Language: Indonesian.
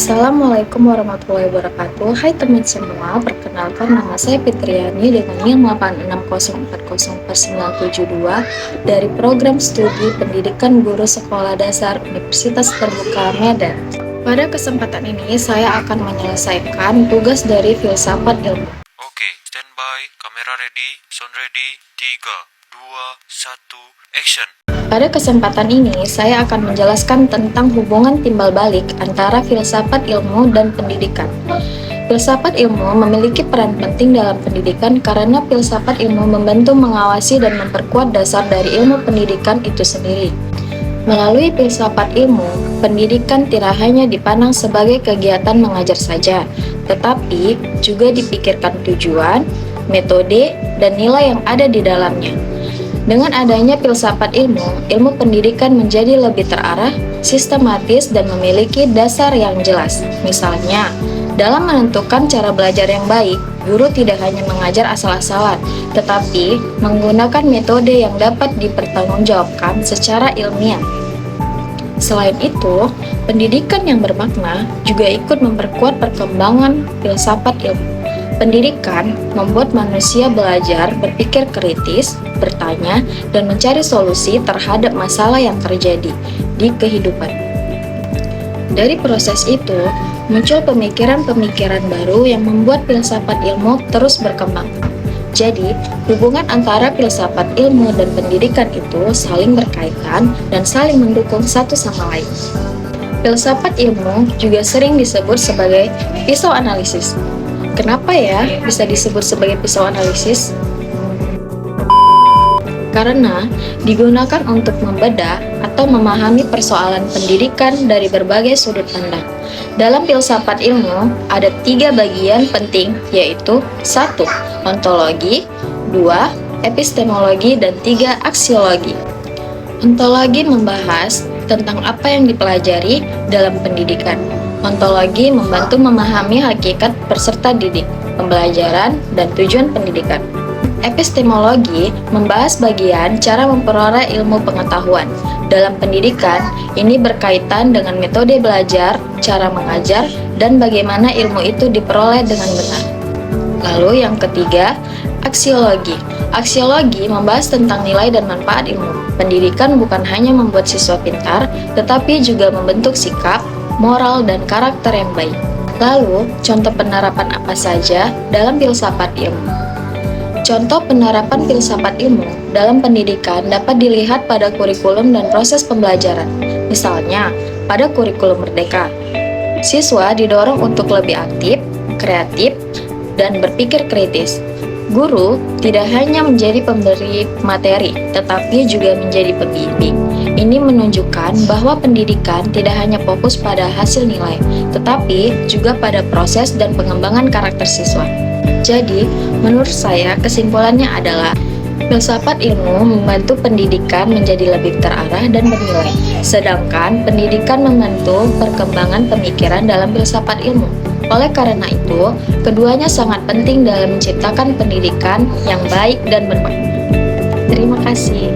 Assalamualaikum warahmatullahi wabarakatuh. Hai teman semua, perkenalkan nama saya Fitriani dengan NIM 86040/972 dari Program Studi Pendidikan Guru Sekolah Dasar Universitas Terbuka Medan. Pada kesempatan ini saya akan menyelesaikan tugas dari filsafat ilmu. Oke, standby, kamera ready, sound ready, 3, 2, 1, action. Pada kesempatan ini, saya akan menjelaskan tentang hubungan timbal balik antara filsafat ilmu dan pendidikan. Filsafat ilmu memiliki peran penting dalam pendidikan karena filsafat ilmu membantu mengawasi dan memperkuat dasar dari ilmu pendidikan itu sendiri. Melalui filsafat ilmu, pendidikan tidak hanya dipandang sebagai kegiatan mengajar saja, tetapi juga dipikirkan tujuan, metode, dan nilai yang ada di dalamnya. Dengan adanya filsafat ilmu, ilmu pendidikan menjadi lebih terarah, sistematis, dan memiliki dasar yang jelas. Misalnya, dalam menentukan cara belajar yang baik, guru tidak hanya mengajar asal-asalan, tetapi menggunakan metode yang dapat dipertanggungjawabkan secara ilmiah. Selain itu, pendidikan yang bermakna juga ikut memperkuat perkembangan filsafat ilmu. Pendidikan membuat manusia belajar berpikir kritis, bertanya, dan mencari solusi terhadap masalah yang terjadi di kehidupan. Dari proses itu, muncul pemikiran-pemikiran baru yang membuat filsafat ilmu terus berkembang. Jadi, hubungan antara filsafat ilmu dan pendidikan itu saling berkaitan dan saling mendukung satu sama lain. Filsafat ilmu juga sering disebut sebagai pisau analisis. Kenapa ya bisa disebut sebagai pisau analisis? Karena digunakan untuk membedah atau memahami persoalan pendidikan dari berbagai sudut pandang. Dalam filsafat ilmu, ada 3 bagian penting, yaitu 1. Ontologi, 2. Epistemologi, dan 3. Aksiologi. Ontologi membahas tentang apa yang dipelajari dalam pendidikan. Ontologi membantu memahami hakikat peserta didik, pembelajaran, dan tujuan pendidikan. Epistemologi membahas bagian cara memperoleh ilmu pengetahuan. Dalam pendidikan, ini berkaitan dengan metode belajar, cara mengajar, dan bagaimana ilmu itu diperoleh dengan benar. Lalu yang ketiga, aksiologi. Aksiologi membahas tentang nilai dan manfaat ilmu. Pendidikan bukan hanya membuat siswa pintar, tetapi juga membentuk sikap, moral, dan karakter yang baik. Lalu, contoh penerapan apa saja dalam filsafat ilmu? Contoh penerapan filsafat ilmu dalam pendidikan dapat dilihat pada kurikulum dan proses pembelajaran. Misalnya, pada kurikulum Merdeka, siswa didorong untuk lebih aktif, kreatif, dan berpikir kritis. Guru tidak hanya menjadi pemberi materi, tetapi juga menjadi pembimbing. Ini menunjukkan bahwa pendidikan tidak hanya fokus pada hasil nilai, tetapi juga pada proses dan pengembangan karakter siswa. Jadi, menurut saya kesimpulannya adalah filsafat ilmu membantu pendidikan menjadi lebih terarah dan bernilai, sedangkan pendidikan membantu perkembangan pemikiran dalam filsafat ilmu. Oleh karena itu, keduanya sangat penting dalam menciptakan pendidikan yang baik dan bermakna. Terima kasih.